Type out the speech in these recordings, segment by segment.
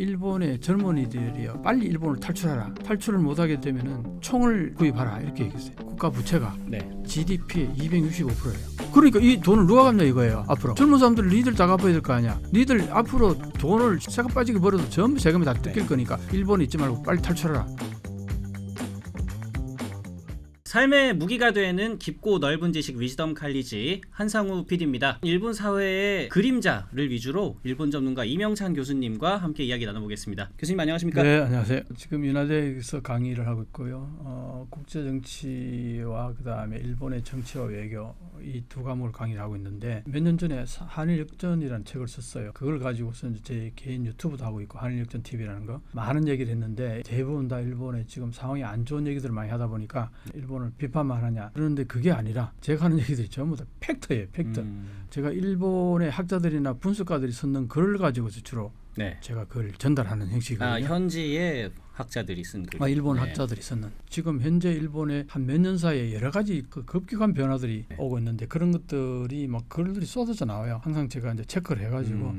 일본의 젊은이들이요, 빨리 일본을 탈출하라. 탈출을 못하게 되면은 총을 구입하라 이렇게 얘기했어요. 국가 부채가 GDP의 265%예요. 그러니까 이 돈을 누가 갚냐 이거예요. 앞으로 젊은 사람들 니들 다 갚아야 될 거 아니야. 니들 앞으로 돈을 새가 빠지게 벌어도 전부 세금이 다 뜯길 거니까 일본에 있지 말고 빨리 탈출하라. 삶의 무기가 되는 깊고 넓은 지식 위즈덤 칼리지 한상우 PD입니다. 일본 사회의 그림자를 위주로 일본 전문가 이명찬 교수님과 함께 이야기 나눠보겠습니다. 교수님 안녕하십니까? 네, 안녕하세요. 지금 윤화대에서 강의를 하고 있고요. 국제 정치와 그다음에 일본의 정치와 외교 이 두 과목을 강의를 하고 있는데 몇 년 전에 한일 역전이라는 책을 썼어요. 그걸 가지고서 제 개인 유튜브도 하고 있고 한일 역전 TV라는 거 많은 얘기를 했는데 대부분 다 일본의 지금 상황이 안 좋은 얘기들을 많이 하다 보니까 일본을 비판만 하냐 그러는데 그게 아니라 제가 하는 얘기들이 전부 다 팩트예요. 팩트. 제가 일본의 학자들이나 분석가들이 썼는 글을 가지고서 주로 제가 그걸 전달하는 형식이거든요. 현지의 학자들이 쓴 글. 일본 학자들이 썼는. 지금 현재 일본의 한 몇 년 사이에 여러 가지 그 급격한 변화들이 오고 있는데 그런 것들이 막 글들이 쏟아져 나와요. 항상 제가 이제 체크를 해가지고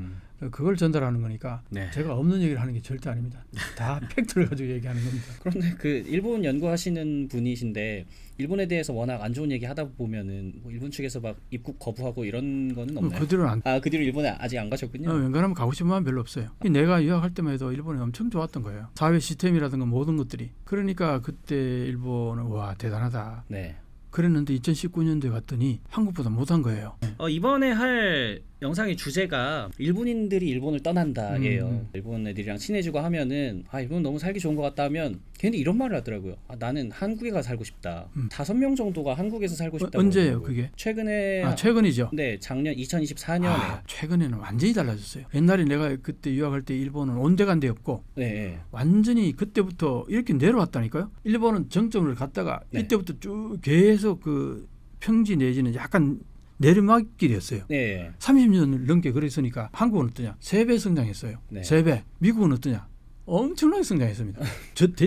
그걸 전달하는 거니까 제가 없는 얘기를 하는 게 절대 아닙니다. 다 팩트를 가지고 얘기하는 겁니다. 그런데 그 일본 연구하시는 분이신데 일본에 대해서 워낙 안 좋은 얘기 하다 보면은 뭐 일본 측에서 막 입국 거부하고 이런 거는 없나요? 그 뒤로는 그 뒤로 일본에 아직 안 가셨군요. 웬간하면 가고 싶은 마음 별로 없어요. 내가 유학할 때만 해도 일본이 엄청 좋았던 거예요. 사회 시스템이라든가 모든 것들이. 그러니까 그때 일본은 와 대단하다. 그랬는데 2019년도에 갔더니 한국보다 못한 거예요. 이번에 할 영상의 주제가 일본인들이 일본을 떠난다예요. 일본 애들이랑 친해지고 하면은 일본 너무 살기 좋은 것 같다 하면 걔네들 이런 말을 하더라고요. 나는 한국에 가서 살고 싶다. 5명 정도가 한국에서 살고 싶다고. 언제예요 그게? 최근에. 최근이죠. 네, 작년 2024년에. 최근에는 완전히 달라졌어요. 옛날에 내가 그때 유학할 때 일본은 온데간데 없고 완전히 그때부터 이렇게 내려왔다니까요. 일본은 정점을 갔다가 이때부터 쭉 계속 그 평지 내지는 약간 내리막길이었어요. 30년을 넘게 그랬으니까 한국은 어떠냐? 3배 성장했어요. 3배. 미국은 어떠냐? 엄청나게 성장했습니다.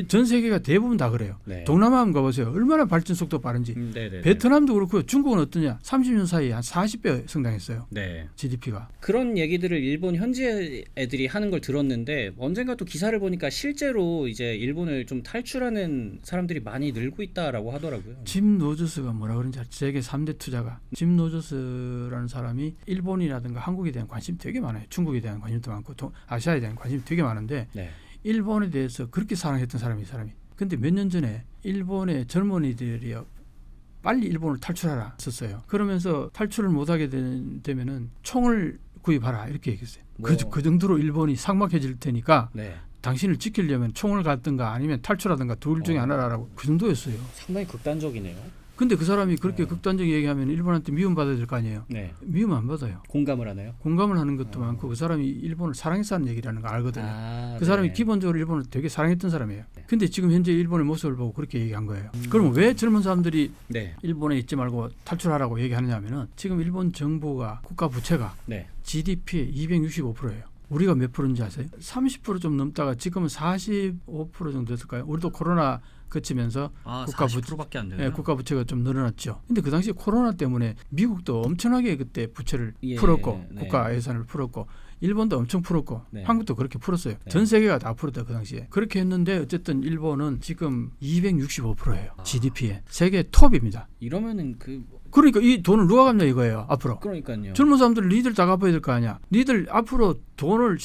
전 세계가 대부분 다 그래요. 동남아 한번 가보세요. 얼마나 발전 속도 빠른지. 베트남도 그렇고요. 중국은 어떠냐? 30년 사이에 한 40배 성장했어요. GDP가. 그런 얘기들을 일본 현지 애들이 하는 걸 들었는데 언젠가 또 기사를 보니까 실제로 이제 일본을 좀 탈출하는 사람들이 많이 늘고 있다라고 하더라고요. 짐 노저스가 뭐라 그런지 알죠? 세계 3대 투자가. 짐 노저스라는 사람이 일본이라든가 한국에 대한 관심이 되게 많아요. 중국에 대한 관심도 많고 아시아에 대한 관심이 되게 많은데 일본에 대해서 그렇게 사랑했던 사람이 근데 몇 년 전에 일본의 젊은이들이요 빨리 일본을 탈출하라 썼어요. 그러면서 탈출을 못하게 되면은 총을 구입하라 이렇게 얘기했어요. 그 정도로 일본이 삭막해질 테니까 당신을 지키려면 총을 갖든가 아니면 탈출하든가 둘 중에 하나라고 그 정도였어요. 상당히 극단적이네요. 근데 그 사람이 그렇게 극단적인 얘기하면 일본한테 미움받아야 될 거 아니에요. 미움 안 받아요. 공감을 하나요? 공감을 하는 것도 많고 그 사람이 일본을 사랑해서 하는 얘기라는 걸 알거든요. 그 사람이 기본적으로 일본을 되게 사랑했던 사람이에요. 근데 지금 현재 일본의 모습을 보고 그렇게 얘기한 거예요. 그러면 왜 젊은 사람들이 일본에 있지 말고 탈출하라고 얘기하느냐면은 지금 일본 정부가 국가 부채가 GDP의 265%예요. 우리가 몇 프로인지 아세요? 30% 좀 넘다가 지금은 45% 정도 됐을까요? 우리도 코로나 거치면서 국가 40%밖에 안 되네요. 국가 부채가 좀 늘어났죠. 근데 그 당시 코로나 때문에 미국도 엄청나게 그때 부채를 풀었고 국가 예산을 풀었고 일본도 엄청 풀었고 한국도 그렇게 풀었어요. 전 세계가 다 풀었다 그 당시에. 그렇게 했는데 어쨌든 일본은 지금 265%예요. GDP에 세계 톱입니다. 이러면은 그러니까 이 돈을 누가 갚냐 이거예요. 앞으로. 그러니까요. 젊은 사람들 니들 다 갚아야 될 거 아니야. 니들 앞으로 돈을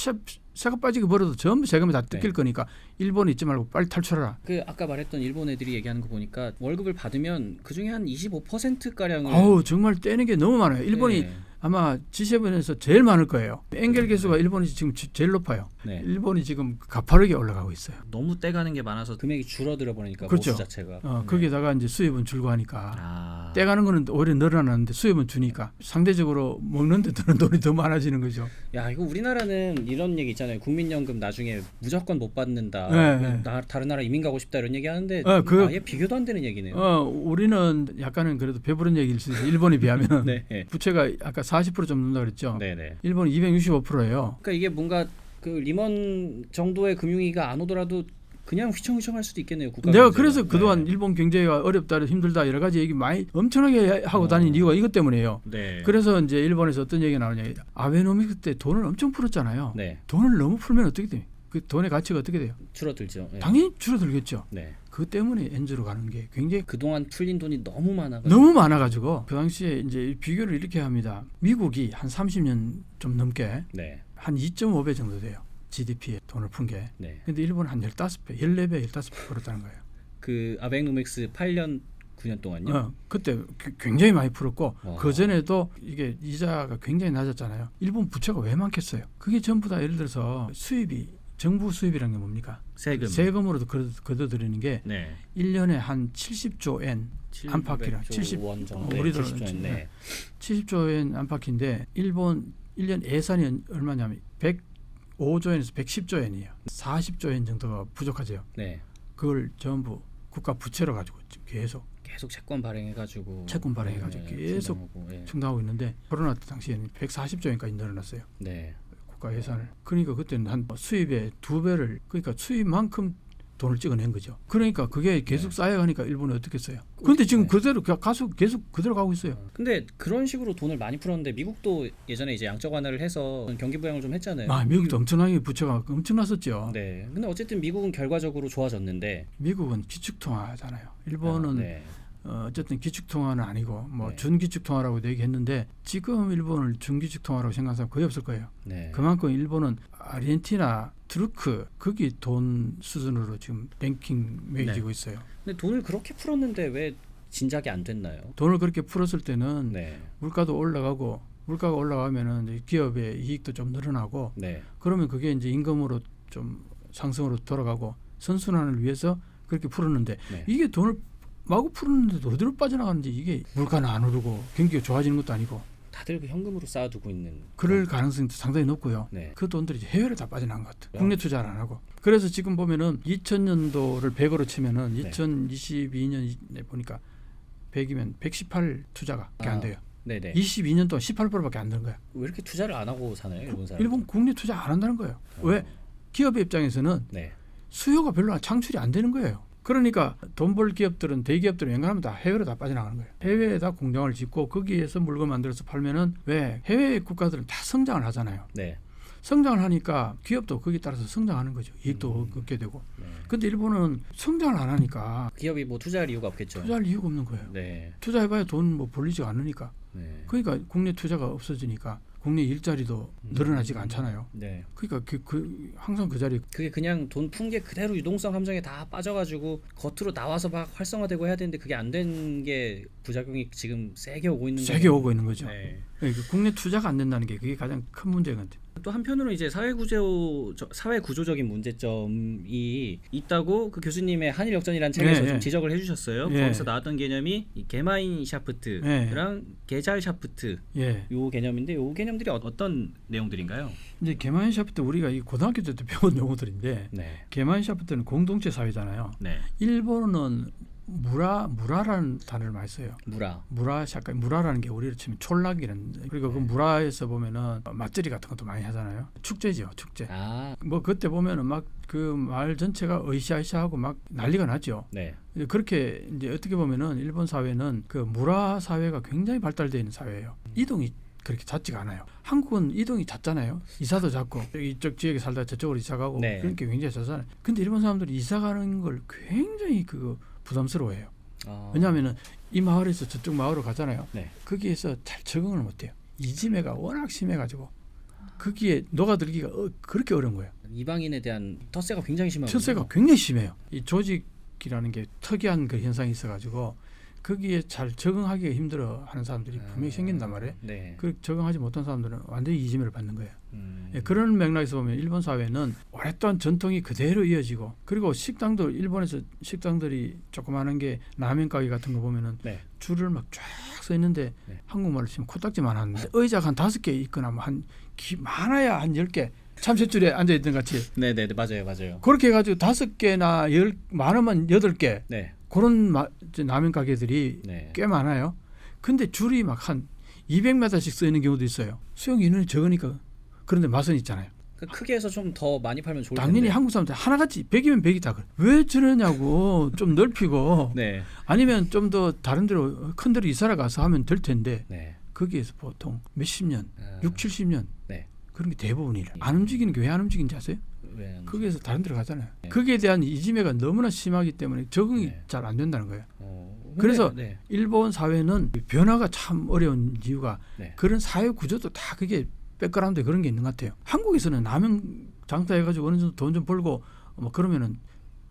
새가 빠지게 벌어도 전부 세금이 다 뜯길 거니까 일본에 있지 말고 빨리 탈출하라. 아까 말했던 일본 애들이 얘기하는 거 보니까 월급을 받으면 그중에 한 25%가량을 정말 떼는 게 너무 많아요. 일본이 아마 G7에서 제일 많을 거예요. 엔겔 개수가 일본이 지금 제일 높아요. 일본이 지금 가파르게 올라가고 있어요. 너무 떼가는 게 많아서 금액이 줄어들어 버리니까 그렇죠. 모수 자체가. 거기에다가 이제 수입은 줄고 하니까 떼가는 거는 오히려 늘어나는데 수입은 주니까 상대적으로 먹는 데 드는 돈이 더 많아지는 거죠. 이거 우리나라는 이런 얘기 있잖아요. 국민연금 나중에 무조건 못 받는다. 다른 나라 이민 가고 싶다 이런 얘기 하는데 아예 비교도 안 되는 얘기네요. 우리는 약간은 그래도 배부른 얘기일 수 있어요. 일본에 비하면 부채가 아까 40% 좀 넘는다 그랬죠. 일본은 265%예요. 그러니까 이게 뭔가 그 리먼 정도의 금융위기가 안 오더라도 그냥 휘청휘청할 수도 있겠네요. 내가 그래서 그동안 일본 경제가 어렵다, 힘들다 여러 가지 얘기 많이 엄청나게 하고 다닌 이유가 이것 때문이에요. 그래서 이제 일본에서 어떤 얘기가 나오냐, 아베노미ク때 돈을 엄청 풀었잖아요. 돈을 너무 풀면 어떻게 돼? 그 돈의 가치가 어떻게 돼요? 줄어들죠. 네. 당연히 줄어들겠죠. 네. 그 때문에 엔주로 가는 게 굉장히 그동안 풀린 돈이 너무 많아가지고 그 당시에 이제 비교를 이렇게 합니다. 미국이 한 30년 좀 넘게 네. 한 2.5배 정도 돼요. GDP에 돈을 푼 게. 네. 근데 일본은 한 15배, 14배, 15배 벌었다는 거예요. 그 아베노믹스 8년 9년 동안요. 그때 굉장히 많이 풀었고 와. 그 전에도 이게 이자가 굉장히 낮았잖아요. 일본 부채가 왜 많겠어요? 그게 전부 다 예를 들어서 수입이 정부 수입이라는 게 뭡니까? 세금으로도 걷어들이는 게 네. 1년에 한 70조 엔 안팎이라 70원 정도. 우리들 70조 엔. 네. 70조 엔 안팎인데 일본 1년 예산이 얼마냐면 105조 엔에서 110조 엔이에요. 40조 엔 정도가 부족하죠. 네. 그걸 전부 국가 부채로 가지고 지금 계속 채권 발행해가지고 계속 네. 충당하고 있는데 코로나 당시에는 140조 엔까지 늘어났어요. 네. 국가 예산을. 그러니까 그때는 한 수입의 2배를 그러니까 수입만큼 돈을 찍어낸 거죠. 그러니까 그게 계속 쌓여가니까 일본은 어떻게 써요? 그런데 지금 그대로 계속 그대로 가고 있어요. 근데 그런 식으로 돈을 많이 풀었는데 미국도 예전에 이제 양적 완화를 해서 경기 부양을 좀 했잖아요. 미국도 엄청나게 부채가 엄청났었죠. 네. 근데 어쨌든 미국은 결과적으로 좋아졌는데 미국은 기축통화잖아요. 일본은 어쨌든 기축통화는 아니고 뭐 준기축통화라고 얘기했는데 지금 일본을 준기축통화라고 생각하는 사람 거의 없을 거예요. 네. 그만큼 일본은 아르헨티나, 투르크 거기 돈 수준으로 지금 랭킹 매기고 있어요. 근데 돈을 그렇게 풀었는데 왜 진작에 안 됐나요? 돈을 그렇게 풀었을 때는 물가도 올라가고 물가가 올라가면은 이제 기업의 이익도 좀 늘어나고 그러면 그게 이제 임금으로 좀 상승으로 돌아가고 선순환을 위해서 그렇게 풀었는데 이게 돈을 마구 풀었는데도 어디로 빠져나가는지 이게 물가는 안 오르고 경기가 좋아지는 것도 아니고 다들 그 현금으로 쌓아두고 있는 그럴 가능성이 상당히 높고요. 그 돈들이 해외로 다 빠져나간 것 같아요. 국내 투자를 안 하고. 그래서 지금 보면은 2000년도를 100으로 치면은 2022년에 보니까 100이면 118 투자가 안 돼요. 22년 동안 18%밖에 안 되는 거야. 왜 이렇게 투자를 안 하고 사나요, 일본 사람? 일본 국내 투자 안 한다는 거예요. 왜? 기업의 입장에서는 수요가 별로 창출이 안 되는 거예요. 그러니까 돈 벌 기업들은 대기업들은 웬간하면 다 해외로 다 빠져나가는 거예요. 해외에다 공장을 짓고 거기에서 물건 만들어서 팔면은 왜 해외 국가들은 다 성장을 하잖아요. 성장을 하니까 기업도 거기에 따라서 성장하는 거죠. 이익도 얻게 되고. 근데 일본은 성장을 안 하니까 기업이 뭐 투자할 이유가 없겠죠. 투자할 이유가 없는 거예요. 투자해봐야 돈 뭐 벌리지가 않으니까. 그러니까 국내 투자가 없어지니까 국내 일자리도 늘어나지가 않잖아요. 그러니까 항상 그 자리. 그게 그냥 돈 푼 게 그대로 유동성 함정에 다 빠져가지고 겉으로 나와서 막 활성화되고 해야 되는데 그게 안 된 게 부작용이 지금 세게 오고 있는 거죠. 세게 오고 있는 거죠. 그러니까 국내 투자가 안 된다는 게 그게 가장 큰 문제거든요. 또 한편으로 이제 사회 구조적인 문제점이 있다고 그 교수님의 한일 역전이라는 책에서 좀 지적을 해주셨어요. 거기서 나왔던 개념이 이 게마인 샤프트랑 게잘 샤프트 요 개념인데 요 개념들이 어떤 내용들인가요? 이제 게마인 샤프트 우리가 이 고등학교 때 배운 용어들인데 게마인 샤프트는 공동체 사회잖아요. 일본은 무라라는 단어를 많이 써요. 무라라는 게 우리로 치면 촌락이라는. 그리고 그 무라에서 보면은 맛절이 같은 것도 많이 하잖아요. 축제죠, 축제. 뭐 그때 보면은 막 그 마을 전체가 으쌰으쌰하고 막 난리가 나죠. 그렇게 이제 어떻게 보면은 일본 사회는 그 무라 사회가 굉장히 발달되어 있는 사회예요. 이동이 그렇게 잦지가 않아요. 한국은 이동이 잦잖아요. 이사도 잦고 이쪽 지역에 살다 저쪽으로 이사 가고 그러니까 굉장히 잦잖아요. 근데 일본 사람들이 이사 가는 걸 굉장히 부담스러워해요. 왜냐하면은 이 마을에서 저쪽 마을로 가잖아요. 거기에서 잘 적응을 못해요. 이지매가 워낙 심해가지고 거기에 녹아들기가 그렇게 어려운 거예요. 이방인에 대한 텃세가 굉장히 심하고. 텃세가 굉장히 심해요. 이 조직이라는 게 특이한 그 현상이 있어가지고 거기에 잘 적응하기가 힘들어하는 사람들이 분명히 생긴단 말이에요. 그 적응하지 못한 사람들은 완전히 이지매를 받는 거예요. 그런 맥락에서 보면 일본 사회는 오랫동안 전통이 그대로 이어지고 그리고 식당도 일본에서 식당들이 조그마한 게 라면 가게 같은 거 보면은 줄을 막 쫙 서 있는데 한국말로 치면 코딱지만 하는데 의자가 한 5개 있거나 뭐 많아야 한 10개 참새줄에 앉아 있던 같이. 맞아요. 그렇게 해가지고 5개나 많으면 8개. 그런 라면 가게들이 꽤 많아요. 근데 줄이 막 한 200m씩 써 있는 경우도 있어요. 수용 인원이 적으니까. 그런데 맛은 있잖아요. 크게 해서 좀 더 많이 팔면 좋을 텐데. 당연히 한국 사람들 하나같이 100이면 100이다. 왜 저러냐고. 좀 넓히고 아니면 좀 더 다른 데로 큰 데로 이사를 가서 하면 될 텐데 거기에서 보통 몇십 년 60, 70년 그런 게 대부분이라. 안 움직이는 게 왜 안 움직이는지 아세요? 왜 안 거기에서 다른 데로 가잖아요. 네. 거기에 대한 이지매가 너무나 심하기 때문에 적응이 네. 잘 안 된다는 거예요. 근데, 그래서 네. 일본 사회는 변화가 참 어려운 이유가 네. 그런 사회 구조도 다 그게 백그라운드에 그런 게 있는 것 같아요. 한국에서는 라면 장사해가지고 어느 정도 돈 좀 벌고 뭐 그러면은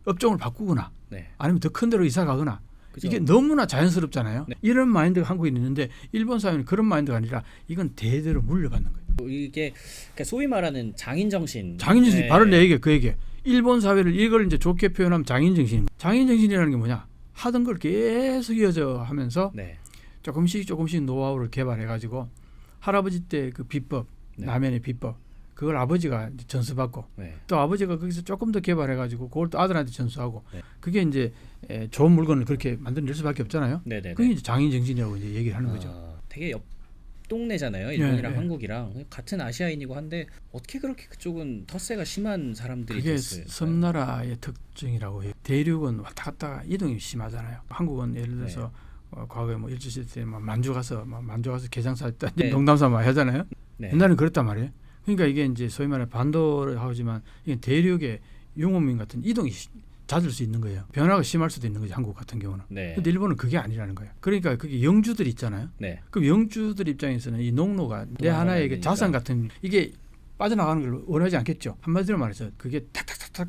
업종을 바꾸거나 네. 아니면 더 큰 데로 이사 가거나 그죠? 이게 너무나 자연스럽잖아요. 네. 이런 마인드가 한국에 있는데 일본 사회는 그런 마인드가 아니라 이건 대대로 물려받는 거예요. 이게 그러니까 소위 말하는 장인 정신. 장인정신 네. 바로 내 얘기예요. 그 얘기. 일본 사회를 이걸 이제 좋게 표현하면 장인정신. 장인정신이라는 게 뭐냐? 하던 걸 계속 이어져 하면서 네. 조금씩 노하우를 개발해가지고 할아버지 때 그 비법, 네. 라면의 비법 그걸 아버지가 이제 전수받고 네. 또 아버지가 거기서 조금 더 개발해가지고 그걸 또 아들한테 전수하고 네. 그게 이제 좋은 물건을 그렇게 만들어낼 수밖에 없잖아요. 네네. 그게 이제 장인정신이라고 이제 얘기를 하는 거죠. 되게 옆 동네잖아요. 일본이랑 네. 한국이랑 같은 아시아인이고 한데 어떻게 그렇게 그쪽은 텃세가 심한 사람들이 그게 됐어요? 섬나라의 특징이라고 해요. 대륙은 왔다 갔다 이동이 심하잖아요. 한국은 예를 들어서 과거에 뭐 일제시대 때 만주 가서 개장사 때 네. 농담삼아 하잖아요. 네. 옛날에는 그랬단 말이에요. 그러니까 이게 이제 소위 말해 반도를 하지만 이게 대륙의 유목민 같은 이동이 잦을 수 있는 거예요. 변화가 심할 수도 있는 거죠. 한국 같은 경우는. 네. 근데 일본은 그게 아니라는 거예요. 그러니까 그게 영주들 있잖아요. 네. 그럼 영주들 입장에서는 이 농로가 내 하나의 그 되니까. 자산 같은 이게 빠져나가는 걸 원하지 않겠죠. 한마디로 말해서 그게 탁탁탁탁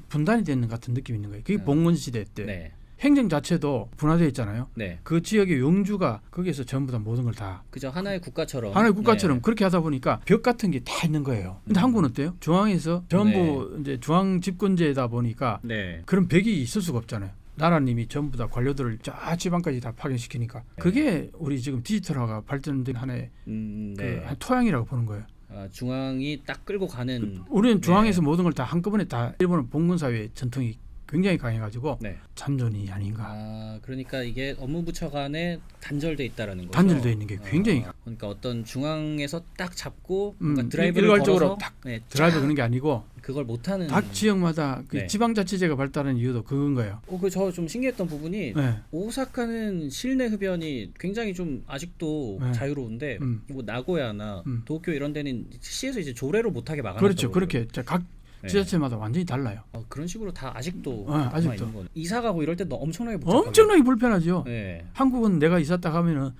분단이 되는 같은 느낌이 있는 거예요. 그게 봉건 시대 때 네. 행정 자체도 분화되어 있잖아요. 네. 그 지역의 영주가 거기에서 전부 다 모든 걸 다 그저 하나의 국가처럼. 하나의 국가처럼 네. 그렇게 하다 보니까 벽 같은 게 다 있는 거예요. 근데 한국은 어때요? 중앙에서 전부 이제 중앙 집권제다 보니까 네. 그런 벽이 있을 수가 없잖아요. 나라님이 전부 다 관료들을 쫙 지방까지 다 파견시키니까 그게 우리 지금 디지털화가 발전된 하나의 네. 그 한 토양이라고 보는 거예요. 중앙이 딱 끌고 가는. 우리는 중앙에서 모든 걸 다 한꺼번에 다 일본은 봉건 사회의 전통이 굉장히 강해가지고 네. 잔존이 아닌가. 그러니까 이게 업무부처 간에 단절돼 있다라는 거죠. 단절되어 있는 게 굉장히 그러니까 어떤 중앙에서 딱 잡고 음, 뭔가 드라이브를 일괄적으로 걸어서 딱 네, 드라이브 쫙 그런 게 아니고 그걸 못하는. 각 지역마다 그 네. 지방자치제가 발달한 이유도 그건 거예요. 저 좀 신기했던 부분이 네. 오사카는 실내 흡연이 굉장히 좀 아직도 네. 자유로운데 뭐 나고야나 도쿄 이런 데는 시에서 이제 조례로 못하게 막아놨다고. 그렇죠. 그렇게 각 네. 지자체마다 완전히 달라요. 그런 식으로 다 아직도 아직도. 있는 거네. 이사 가고 이럴 때도 엄청나게 복잡하게. 엄청나게 불편하죠. 네. 한국은 내가 이사 딱 하면은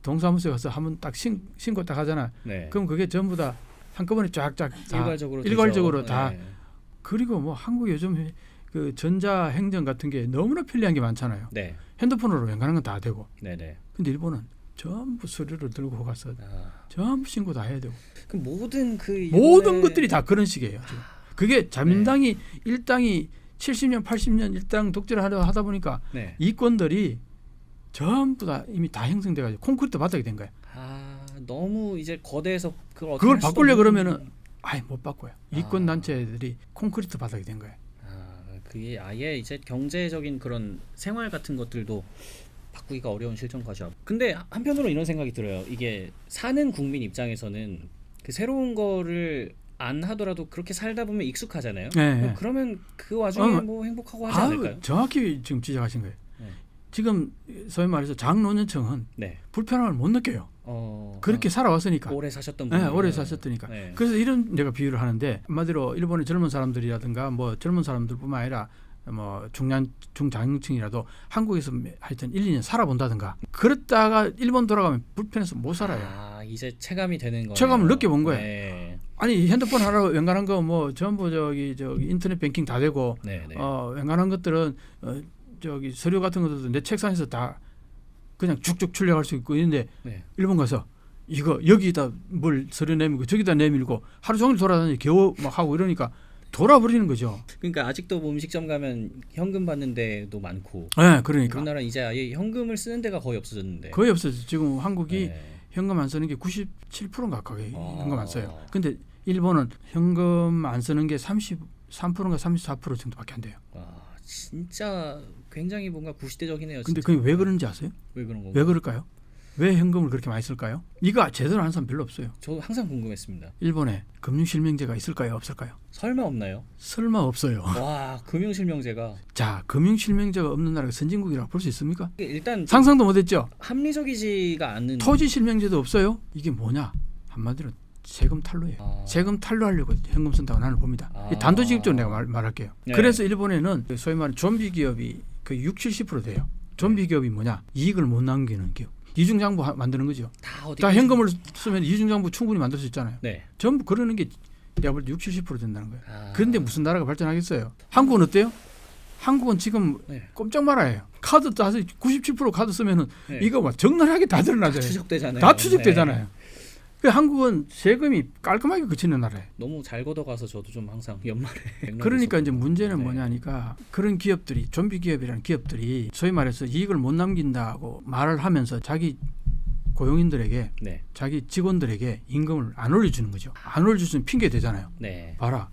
동사무소에 가서 한번 딱 신고 딱 하잖아. 네. 그럼 그게 전부 다 한꺼번에 쫙쫙 다 일괄적으로 되죠. 다. 네. 그리고 뭐 한국 요즘 그 전자 행정 같은 게 너무나 편리한 게 많잖아요. 네. 핸드폰으로 웬간한 건 다 되고. 네네. 근데 일본은 전부 서류를 들고 가서 전부 신고 다 해야 되고. 그 모든 모든 것들이 다 그런 식이에요. 지금. 그게 자민당이 일당이 70년 80년 일당 독재를 하다 보니까 네. 이권들이 전부 다 이미 다 형성돼 가지고 콘크리트 바닥이 된 거예요. 너무 이제 거대해서 그걸 바꾸려 그러면은 아예 못 바꿔요. 이권 단체들이 콘크리트 바닥이 된 거예요. 그게 아예 이제 경제적인 그런 생활 같은 것들도 바꾸기가 어려운 실정까지 하고. 근데 한편으로 이런 생각이 들어요. 이게 사는 국민 입장에서는 그 새로운 거를 안 하더라도 그렇게 살다 보면 익숙하잖아요. 네. 그러면 그 와중에 뭐 행복하고 하지 않을까요? 정확히 지금 지적하신 거예요. 네. 지금 소위 말해서 장노년층은 네. 불편함을 못 느껴요. 그렇게 살아왔으니까. 오래 사셨던 분들. 네, 오래 사셨으니까. 네. 그래서 이런 내가 비유를 하는데 한마디로 일본의 젊은 사람들이라든가 뭐 젊은 사람들뿐만 아니라 뭐 중장층이라도 한국에서 하여튼 1, 2년 살아본다든가 그랬다가 일본 돌아가면 불편해서 못 살아요. 이제 체감이 되는 거예요. 체감을 느껴본 거예요. 네. 아니 핸드폰 하나 웬간한 거 뭐 전부 저기 인터넷 뱅킹 다 되고 네, 네. 웬간한 것들은 저기 서류 같은 것도 내 책상에서 다 그냥 쭉쭉 출력할 수 있고 있는데 네. 일본 가서 이거 여기다 뭘 서류 내밀고 저기다 내밀고 하루 종일 돌아다니 겨우 막 하고 이러니까 돌아버리는 거죠. 그러니까 아직도 뭐 음식점 가면 현금 받는 데도 많고. 네, 그러니까. 우리나라 이제 아예 현금을 쓰는 데가 거의 없어졌는데. 거의 없어요. 지금 한국이 네. 현금 안 쓰는 게 97% 가까이 현금 안 써요. 근데 일본은 현금 안 쓰는 게 33%인가 34% 정도밖에 안 돼요. 진짜 굉장히 뭔가 구시대적이네요. 근데 진짜. 그게 왜 그런지 아세요? 왜 그런 건가요? 왜 그럴까요? 왜 현금을 그렇게 많이 쓸까요? 이거 제대로 하는 사람 별로 없어요. 저도 항상 궁금했습니다. 일본에 금융실명제가 있을까요? 없을까요? 설마 없나요? 설마 없어요. 와, 금융실명제가. 자, 금융실명제가 없는 나라가 선진국이라고 볼 수 있습니까? 일단 상상도 못했죠. 합리적이지가 않은. 토지실명제도 없어요. 이게 뭐냐? 한마디로 세금 탈루예요. 세금 탈루하려고 현금 쓴다고 나는 봅니다. 단도직입적으로 내가 말할게요. 네. 그래서 일본에는 소위 말하는 좀비 기업이 그 60~70% 돼요. 좀비 기업이 뭐냐? 이익을 못 남기는 기업. 이중장부 만드는 거죠. 다 현금을 쓰면 이중장부 충분히 만들 수 있잖아요. 네. 전부 그러는 게 내가 볼 때 60~70% 된다는 거예요. 그런데 무슨 나라가 발전하겠어요? 한국은 어때요? 한국은 지금 꼼짝 말아요. 카드 따서 97% 카드 쓰면은 이거 막 적나라하게 다 드러나잖아요. 추적되잖아요. 다 추적되잖아요. 그 한국은 세금이 깔끔하게 그치는 나라예요. 너무 잘 걷어가서 저도 좀 항상 연말에. 그러니까 이제 문제는 뭐냐니까 그런 기업들이 좀비 기업이라는 기업들이 소위 말해서 이익을 못 남긴다고 말을 하면서 자기 고용인들에게 자기 직원들에게 임금을 안 올려주는 거죠. 안 올려주면 핑계 되잖아요. 봐라.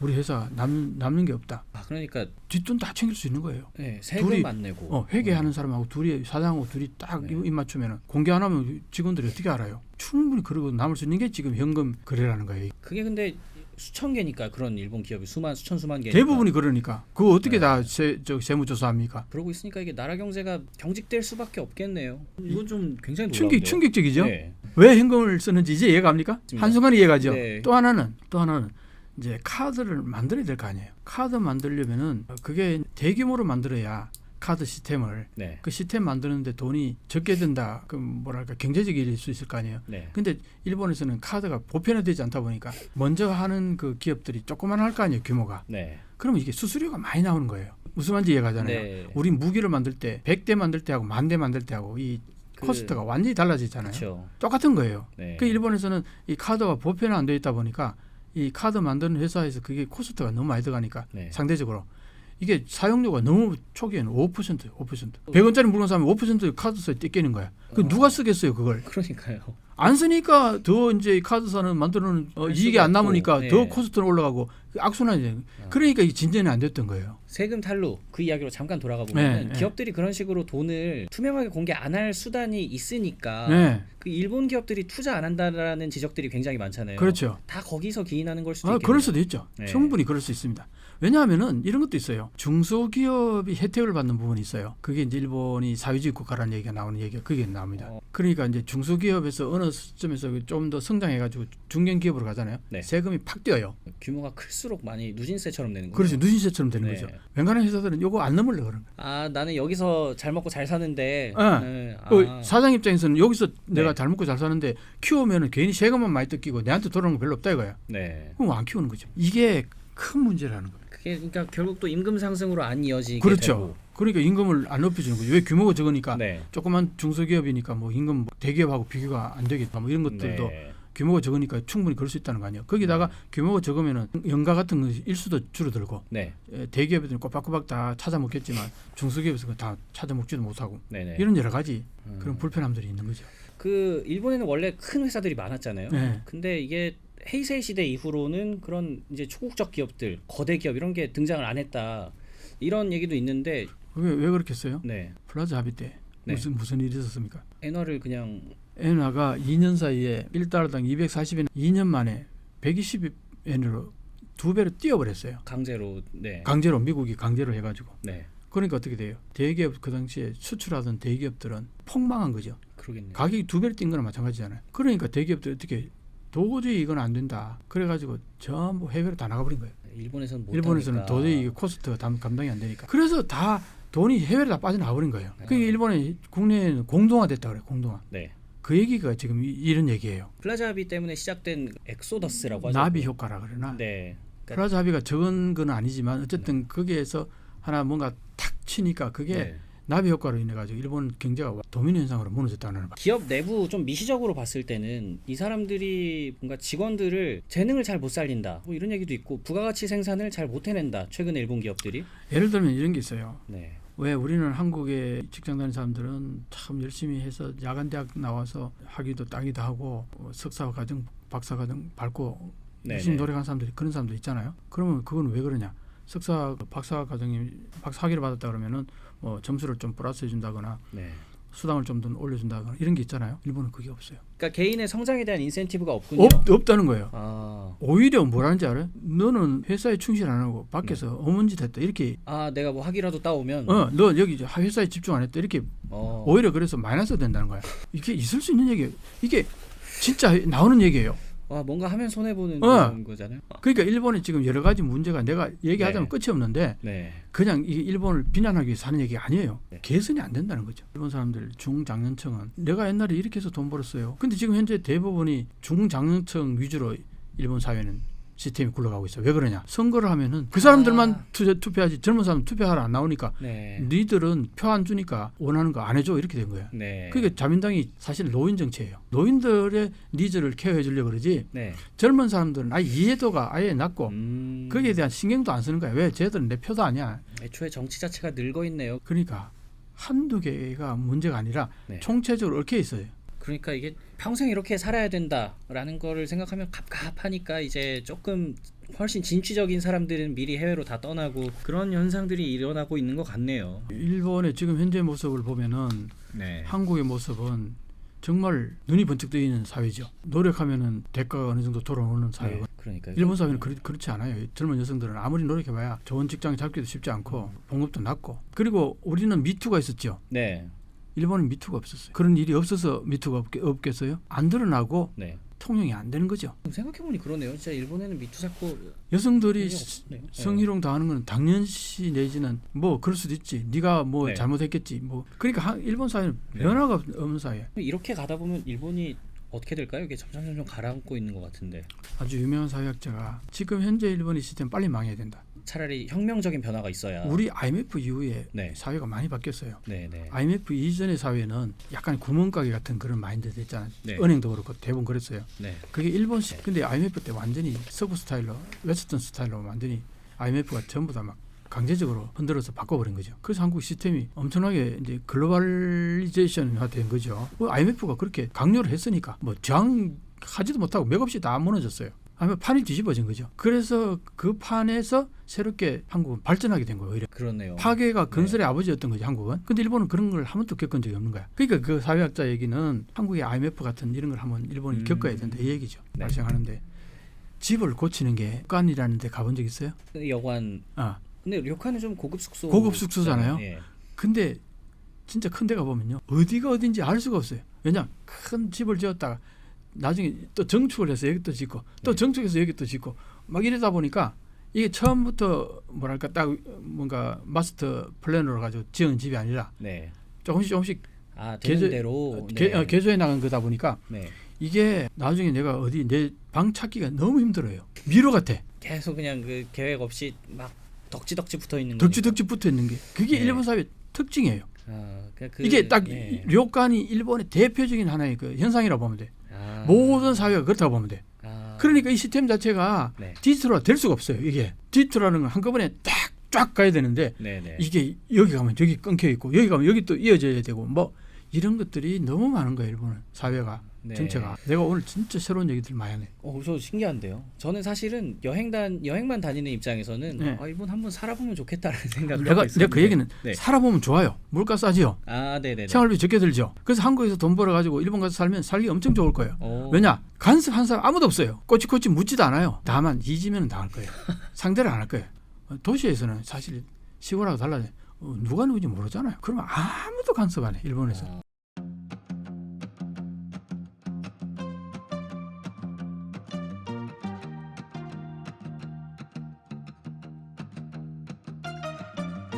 우리 회사 남는 게 없다. 그러니까 뒷돈 다 챙길 수 있는 거예요. 세금 안 내고. 회계하는 사람하고 둘이 사장하고 둘이 딱 입 맞추면 공개 안 하면 직원들이 어떻게 알아요? 충분히 그러고 남을 수 있는 게 지금 현금 거래라는 거예요. 그게 근데 수천 개니까 그런 일본 기업이 수천 수만 개. 대부분이 그러니까 그거 어떻게 다 세무조사합니까? 그러고 있으니까 이게 나라 경제가 경직될 수밖에 없겠네요. 이건 좀 굉장히 놀라운데요. 충격적이죠. 왜 현금을 쓰는지 이제 이해갑니까? 한순간에 이해가죠. 또 하나는 이제 카드를 만들어야 될 거 아니에요. 카드 만들려면은 그게 대규모로 만들어야 카드 시스템을 그 시스템 만드는데 돈이 적게 든다. 그 뭐랄까 경제적일 수 있을 거 아니에요. 근데 일본에서는 카드가 보편화되지 않다 보니까 먼저 하는 그 기업들이 조그만 할 거 아니에요. 규모가. 그러면 이게 수수료가 많이 나오는 거예요. 무슨 말인지 이해가잖아요. 우리 무기를 만들 때 100대 만들 때하고 1000대 만들 때하고 이 코스트가 완전히 달라지잖아요. 똑같은 거예요. 그 일본에서는 이 카드가 보편화 안 돼 있다 보니까 이 카드 만드는 회사에서 그게 코스트가 너무 많이 들어가니까 상대적으로 이게 사용료가 너무 초기에는 5%. 100원짜리 물건 사면 5% 카드세에 떼끼는 거야. 그 누가 쓰겠어요, 그걸? 그러니까요. 안 쓰니까 더 이제 카드사는 만드는 이익이 안 남으니까 더 코스트는 올라가고 악순환이죠. 그러니까 이 진전이 안 됐던 거예요. 세금 탈루 그 이야기로 잠깐 돌아가 보면 기업들이 그런 식으로 돈을 투명하게 공개 안 할 수단이 있으니까 그 일본 기업들이 투자 안 한다라는 지적들이 굉장히 많잖아요. 그렇죠. 다 거기서 기인하는 걸 수도 있겠네요. 그럴 수도 있죠. 충분히 그럴 수 있습니다. 왜냐하면은 이런 것도 있어요. 중소기업이 혜택을 받는 부분이 있어요. 그게 이제 일본이 사회주의 국가라는 얘기가 나오는 얘기가 그게 나옵니다. 그러니까 이제 중소기업에서 어느 시점에서 좀 더 성장해가지고 중견기업으로 가잖아요. 세금이 팍 뛰어요. 규모가 클수록 많이 누진세처럼 되는 거죠. 그렇죠. 누진세처럼 되는 거죠. 웬간한 회사들은 요거 안 넘으려고 그러는 거예요. 나는 여기서 잘 먹고 잘 사는데. 사장 입장에서는 여기서 내가 잘 먹고 잘 사는데 키우면은 괜히 세금만 많이 뜯기고 내한테 돌아오는 거 별로 없다 이거야. 그럼 안 키우는 거죠. 이게 큰 문제라는 거예요. 그게 그러니까 결국 또 임금 상승으로 안 이어지게 그렇죠. 되고. 그러니까 임금을 안 높여주는 거죠. 왜 규모가 적으니까 조그만 중소기업이니까 뭐 임금 대기업하고 비교가 안 되겠다. 뭐 이런 것들도 규모가 적으니까 충분히 그럴 수 있다는 거 아니에요. 거기다가 규모가 적으면은 연가 같은 거 일수도 줄어들고 대기업들은 꼬박꼬박 다 찾아 먹겠지만 중소기업에서 다 찾아 먹지도 못하고 이런 여러 가지 그런 불편함들이 있는 거죠. 그 일본에는 원래 큰 회사들이 많았잖아요. 근데 이게 헤이세이 시대 이후로는 그런 이제 초국적 기업들, 거대 기업 이런 게 등장을 안 했다. 이런 얘기도 있는데 왜 그렇겠어요? 플라자 합의 때 무슨 일이 있었습니까? 엔화를 그냥 엔화가 2년 사이에 1달러당 240엔 2년 만에 120엔으로 2배로 뛰어버렸어요. 강제로 미국이 강제로 해가지고. 그러니까 어떻게 돼요? 대기업 그 당시에 수출하던 대기업들은 폭망한 거죠. 그러겠네요. 가격이 2배로 뛴 거나 마찬가지잖아요. 그러니까 대기업들 어떻게 도저히 이건 안 된다. 그래가지고 전부 해외로 다 나가버린 거예요. 일본에서는 도저히 이게 코스트가 감당이 안 되니까. 그래서 다 돈이 해외로 다 빠져나가버린 거예요. 그게 일본의 국내에는 공동화됐다 그래요. 공동화. 그 얘기가 지금 이런 얘기예요. 플라자 합의 때문에 시작된 엑소더스라고 하죠. 나비 효과라 그러나. 플라자 합의가 적은 건 아니지만 어쨌든 거기에서 하나 뭔가 탁 치니까 그게 나비 효과로 인해 가지고 일본 경제가 도미노 현상으로 무너졌다는 말. 기업 내부 좀 미시적으로 봤을 때는 이 사람들이 뭔가 직원들을 재능을 잘 못 살린다. 뭐 이런 얘기도 있고 부가가치 생산을 잘 못 해낸다. 최근에 일본 기업들이. 예를 들면 이런 게 있어요. 왜 우리는 한국에 직장 다니는 사람들은 참 열심히 해서 야간 대학 나와서 학위도 따기도 하고 석사 과정, 박사 과정 밟고 열심히 노력하는 사람들이 그런 사람들 있잖아요. 그러면 그건 왜 그러냐? 석사, 박사 과정이 박사 학위를 받았다 그러면은 뭐 점수를 좀 플러스해 준다거나 수당을 좀 더 올려준다거나 이런 게 있잖아요. 일본은 그게 없어요. 그러니까 개인의 성장에 대한 인센티브가 없군요. 없다는 거예요. 오히려 뭐라는지 알아요? 너는 회사에 충실 안 하고 밖에서 어문짓 했다 이렇게. 내가 뭐 학위라도 따오면. 너 여기 회사에 집중 안 했다 이렇게. 오히려 그래서 마이너스 된다는 거야. 이게 있을 수 있는 얘기예요. 이게 진짜 나오는 얘기예요. 뭔가 하면 손해 보는 그런 거잖아요. 그러니까 일본에 지금 여러 가지 문제가 내가 얘기하자면 네. 끝이 없는데 네. 그냥 이 일본을 비난하기 위해서 하는 얘기가 아니에요. 네. 개선이 안 된다는 거죠. 일본 사람들 중장년층은 내가 옛날에 이렇게 해서 돈 벌었어요. 근데 지금 현재 대부분이 중장년층 위주로 일본 사회는 시스템이 굴러가고 있어. 왜 그러냐? 선거를 하면은 그 사람들만 투표하지 젊은 사람 투표하러 안 나오니까 네. 니들은 표 안 주니까 원하는 거 안 해줘 이렇게 된 거야. 네. 그게 자민당이 사실 노인 정치예요. 노인들의 니즈를 케어해 주려고 그러지. 네. 젊은 사람들은 아예 이해도가 아예 낮고 거기에 대한 신경도 안 쓰는 거야. 왜? 쟤들은 내 표도 아니야. 애초에 정치 자체가 늙어 있네요. 그러니까 한두 개가 문제가 아니라 네. 총체적으로 얽혀 있어요. 그러니까 이게 평생 이렇게 살아야 된다라는 거를 생각하면 갑갑하니까 이제 조금 훨씬 진취적인 사람들은 미리 해외로 다 떠나고 그런 현상들이 일어나고 있는 것 같네요. 일본의 지금 현재 모습을 보면은 네. 한국의 모습은 정말 눈이 번쩍 뜨이는 사회죠. 노력하면은 대가가 어느 정도 돌아오는 사회고. 네. 그러니까 일본 사회는 그렇지 않아요. 젊은 여성들은 아무리 노력해봐야 좋은 직장 잡기도 쉽지 않고 봉급도 낮고. 그리고 우리는 미투가 있었죠. 네. 일본은 미투가 없었어요. 그런 일이 없어서 미투가 없겠어요? 안 드러나고 네. 통용이 안 되는 거죠. 생각해보니 그러네요. 진짜 일본에는 미투 자꾸 여성들이 없네요. 성희롱 당하는 건 당연시 내지는 뭐 그럴 수도 있지. 네가 뭐 네. 잘못했겠지. 뭐 그러니까 일본 사회는 네. 변화가 없는 사회. 이렇게 가다 보면 일본이 어떻게 될까요? 이게 점점 가라앉고 있는 것 같은데 아주 유명한 사회학자가 지금 현재 일본의 시스템 빨리 망해야 된다. 차라리 혁명적인 변화가 있어야. 우리 IMF 이후에 네. 사회가 많이 바뀌었어요. 네, 네. IMF 이전의 사회는 약간 구멍가게 같은 그런 마인드 됐잖아요. 네. 은행도 그렇고 대부분 그랬어요. 네. 그게 일본식. 근데 IMF 때 완전히 서구 스타일로 웨스턴 스타일로 완전히 IMF가 전부 다 막 강제적으로 흔들어서 바꿔버린 거죠. 그래서 한국 시스템이 엄청나게 이제 글로벌리제이션화된 거죠. IMF가 그렇게 강요를 했으니까 뭐 저항하지도 못하고 맥없이 다 무너졌어요. 아니면 판이 뒤집어진 거죠. 그래서 그 판에서 새롭게 한국은 발전하게 된 거예요. 오히려. 그러네요. 파괴가 건설의 아버지였던 거죠, 한국은. 근데 일본은 그런 걸 한 번도 겪은 적이 없는 거야. 그러니까 그 사회학자 얘기는 한국의 IMF 같은 이런 걸 한번 일본이 겪어야 된다 이 얘기죠. 네. 발생하는데 집을 고치는 게 료칸이라는 데 가본 적 있어요? 여관. 근데 료칸은 좀 고급 숙소. 고급 숙소잖아요. 예. 근데 진짜 큰 데 가보면요. 어디가 어딘지 알 수가 없어요. 왜냐하면 큰 집을 지었다가 나중에 또 정축을 해서 여기 또 짓고 또 정축해서 여기 또 짓고 막 이러다 보니까 이게 처음부터 뭐랄까 딱 뭔가 마스터 플랜으로 가지고 지은 집이 아니라 네. 조금씩 되는 대로 개조해 나간 거다 보니까 네. 이게 나중에 내가 어디 내 방 찾기가 너무 힘들어요. 미로 같아. 계속 그냥 그 계획 없이 막 덕지덕지 붙어 있는 덕지덕지 붙어 있는 게 그게 네. 일본 사회 특징이에요. 그러니까 이게 딱 료칸이 일본의 대표적인 하나의 그 현상이라고 보면 돼. 모든 사회가 그렇다고 보면 돼. 그러니까 이 시스템 자체가 네. 디지털화 될 수가 없어요. 이게 디지털화는 건 한꺼번에 딱 쫙 가야 되는데 네네. 이게 여기 가면 여기 끊겨 있고 여기 가면 여기 또 이어져야 되고 뭐 이런 것들이 너무 많은 거예요. 일본은 사회가 네. 전체가. 내가 오늘 진짜 새로운 얘기들 많이 하네. 저 신기한데요. 저는 사실은 여행만 다니는 입장에서는 네. 일본 한번 살아보면 좋겠다라는 생각을 내가 하고 있었는데. 그 얘기는 네. 살아보면 좋아요. 물가 싸지요. 네네네. 생활비 적게 들죠. 그래서 한국에서 돈 벌어가지고 일본 가서 살면 살기 엄청 좋을 거예요. 오. 왜냐? 간섭한 사람 아무도 없어요. 꼬치꼬치 묻지도 않아요. 다만 잊으면 당할 거예요. 상대를 안 할 거예요. 도시에서는 사실 시골하고 달라요. 누가 누군지 모르잖아요. 그러면 아무도 간섭 안 해. 일본에서.